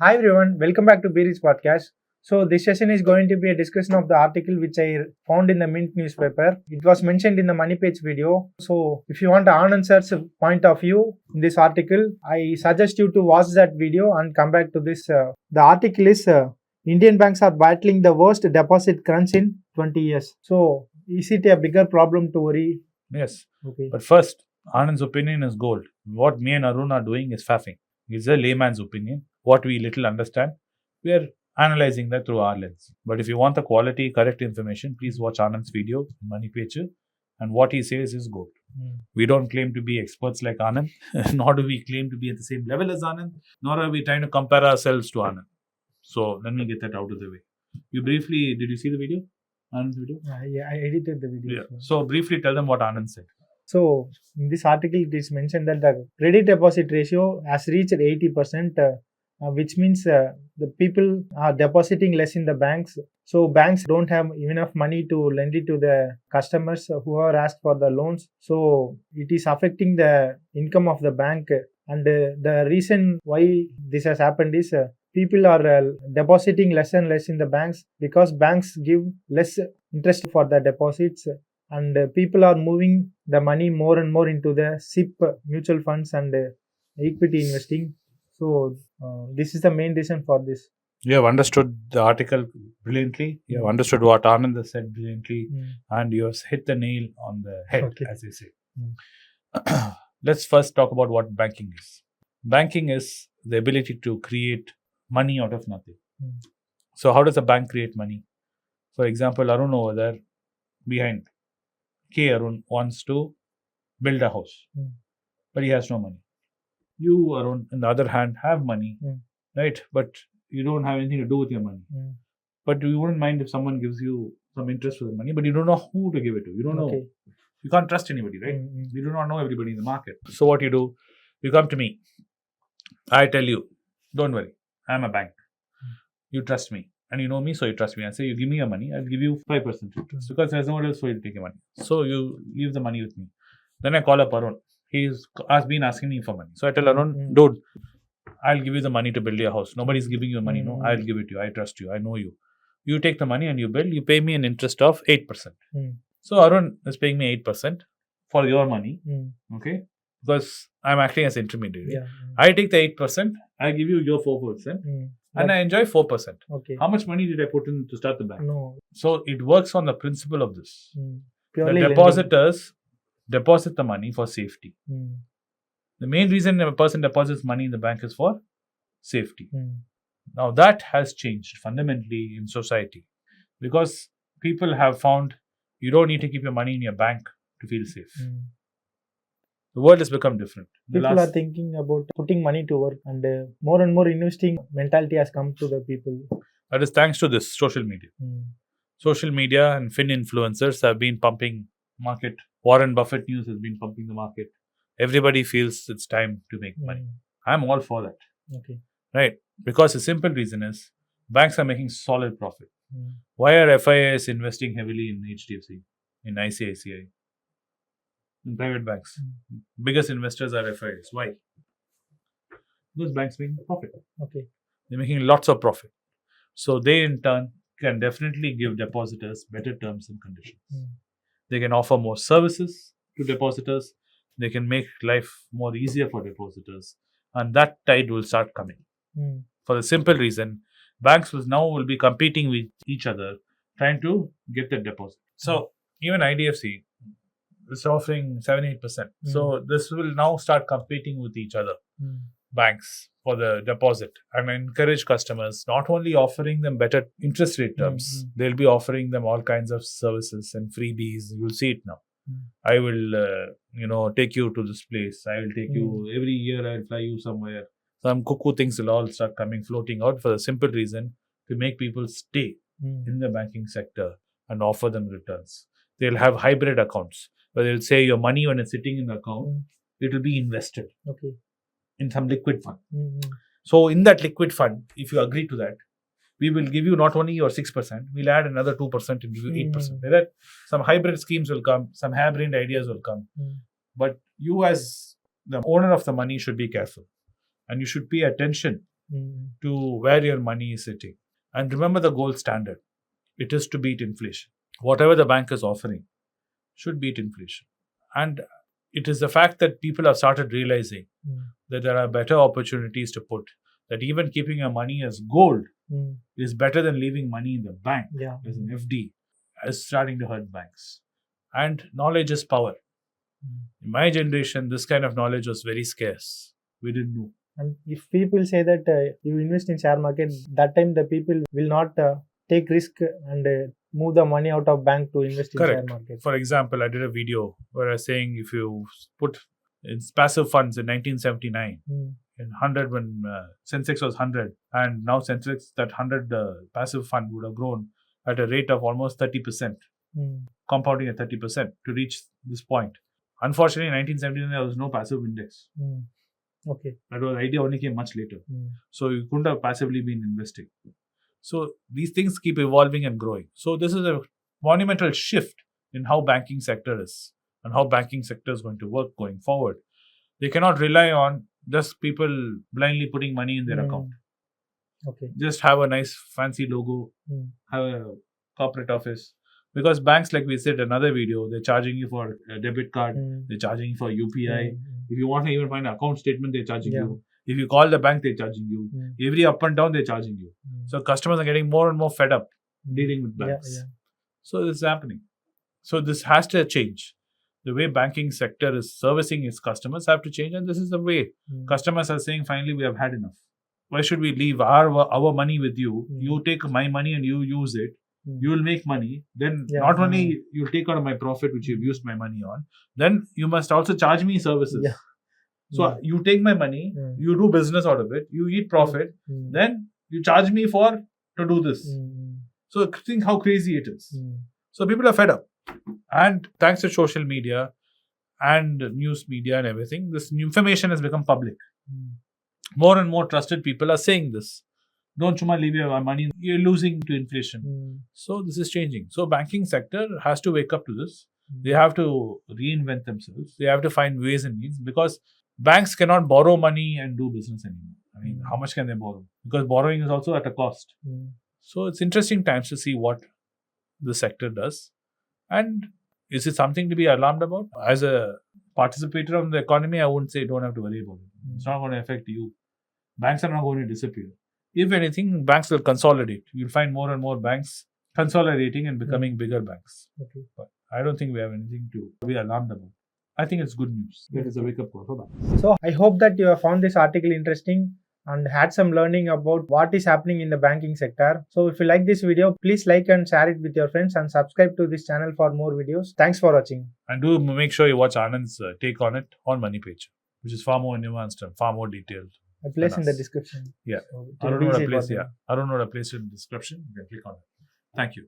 Hi everyone, welcome back to Beerich Podcast. So this session is going to be a discussion of the article which I found in the Mint newspaper. It was mentioned in the Money Page video. So if you want Anand sir's point of view in this article, I suggest you to watch that video and come back to this. The article is Indian banks are battling the worst deposit crunch in 20 years. So is it a bigger problem to worry? Yes. Okay. But first, Anand's opinion is gold. What me and Arun are doing is faffing. It's a layman's opinion. What we little understand, we are analyzing that through our lens. But if you want the quality, correct information, please watch Anand's video, Money Pechu, and what he says is gold. We don't claim to be experts like Anand, nor do we claim to be at the same level as Anand, nor are we trying to compare ourselves to Anand. So let me get that out of the way. Did you see the video? Anand's video? Yeah, I edited the video. Yeah. So briefly tell them what Anand said. So in this article, it is mentioned that the credit deposit ratio has reached 80%, which means the people are depositing less in the banks. So banks don't have enough money to lend it to the customers who are asked for the loans. So it is affecting the income of the bank. And the reason why this has happened is people are depositing less and less in the banks because banks give less interest for the deposits, and people are moving the money more and more into the SIP mutual funds and equity investing. So this is the main reason for this. You have understood the article brilliantly. You have understood what Anand has said brilliantly, and you have hit the nail on the head, as they say. Let's first talk about what banking is. Banking is the ability to create money out of nothing. So how does a bank create money? For example, Arun over there behind, Arun wants to build a house, but he has no money. You, Arun, on the other hand, have money, right? But you don't have anything to do with your money. But you wouldn't mind if someone gives you some interest for the money, but you don't know who to give it to. You don't know. You can't trust anybody, right? You do not know everybody in the market. So what you do, you come to me. I tell you, don't worry, I'm a bank. You trust me. And you know me, so you trust me. I say, you give me your money, I'll give you 5% interest because there's no one else for you to take your money. So you leave the money with me. Then I call up Arun. He's been asking me for money. So I tell Arun, dude, I'll give you the money to build your house. Nobody's giving you money, no? I'll give it to you. I trust you. I know you. You take the money and you build. You pay me an interest of 8%. So Arun is paying me 8% for your money, okay? Because I'm acting as intermediary. I take the 8%, I give you your 4%, and I enjoy 4%. How much money did I put in to start the bank? No. So it works on the principle of this. Purely The depositors deposit the money for safety. The main reason a person deposits money in the bank is for safety. Now that has changed fundamentally in society because people have found you don't need to keep your money in your bank to feel safe. The world has become different. People are thinking about putting money to work, and more and more investing mentality has come to the people. That is thanks to this social media. Social media and fin influencers have been pumping market. Warren Buffett news has been pumping the market. Everybody feels it's time to make money. I'm all for that. Right? Because the simple reason is banks are making solid profit. Why are FIIs investing heavily in HDFC, in ICICI, in private banks? Biggest investors are FIIs. Why? Because banks make profit. They're making lots of profit. So they in turn can definitely give depositors better terms and conditions. They can offer more services to depositors. They can make life more easier for depositors. And that tide will start coming. For the simple reason, banks will be competing with each other, trying to get the deposit. So even IDFC is offering 7-8%. So this will now start competing with each other, banks, for the deposit, and encourage customers, not only offering them better interest rate terms, they'll be offering them all kinds of services and freebies. You'll see it now. I will, take you to this place. I will take you every year. I'll fly you somewhere. Some cuckoo things will all start floating out for the simple reason to make people stay in the banking sector and offer them returns. They'll have hybrid accounts where they'll say your money, when it's sitting in the account, it will be invested in some liquid fund. So in that liquid fund, if you agree to that, we will give you not only your 6%, we'll add another 2% and give you 8%. That some hybrid schemes will come, some harebrained ideas will come. But you as the owner of the money should be careful. And you should pay attention to where your money is sitting. And remember the gold standard. It is to beat inflation. Whatever the bank is offering should beat inflation. And it is the fact that people have started realizing that there are better opportunities to put, that even keeping your money as gold is better than leaving money in the bank as an FD, is starting to hurt banks. And knowledge is power. In my generation, this kind of knowledge was very scarce. We didn't know. And if people say that you invest in share market, that time the people will not take risk and move the money out of bank to invest in share market. For example, I did a video where I was saying if you put in passive funds in 1979, in 100 when Sensex was 100, and now Sensex, that 100 passive fund would have grown at a rate of almost 30%, compounding at 30% to reach this point. Unfortunately, in 1979, there was no passive index. Okay. That was idea only came much later. So you couldn't have passively been investing. So these things keep evolving and growing. So this is a monumental shift in how banking sector is and how banking sector is going to work going forward. They cannot rely on just people blindly putting money in their account. Okay. Just have a nice fancy logo, have a corporate office. Because banks, like we said in another video, they're charging you for a debit card, they're charging you for UPI. If you want to even find an account statement, they're charging you. If you call the bank, they're charging you. Every up and down, they're charging you. So customers are getting more and more fed up dealing with banks. So this is happening. So this has to change. The way banking sector is servicing its customers have to change, and this is the way. Customers are saying, finally, we have had enough. Why should we leave our money with you? You take my money and you use it. You will make money. Then not only you'll take out of my profit, which you've used my money on, then you must also charge me services. So you take my money, you do business out of it, you eat profit, then you charge me to do this. So think how crazy it is. So people are fed up. And thanks to social media and news media and everything, this information has become public. More and more trusted people are saying this. Don't chuma leave your money, you're losing to inflation. So this is changing. So banking sector has to wake up to this. They have to reinvent themselves. They have to find ways and means, because banks cannot borrow money and do business anymore. I mean, how much can they borrow? Because borrowing is also at a cost. So it's interesting times to see what the sector does. And is it something to be alarmed about? As a participator in the economy, I wouldn't say don't have to worry about it. It's not going to affect you. Banks are not going to disappear. If anything, banks will consolidate. You'll find more and more banks consolidating and becoming bigger banks. But I don't think we have anything to be alarmed about. I think it's good news. That is a wake-up call for banks. So I hope that you have found this article interesting and had some learning about what is happening in the banking sector. So if you like this video, please like and share it with your friends and subscribe to this channel for more videos. Thanks for watching. And do make sure you watch Anand's take on it on Money Pechu, which is far more nuanced and far more detailed. A place in the description. Yeah. So I don't know what a place. I don't know what a place in the description. You can click on it. Thank you.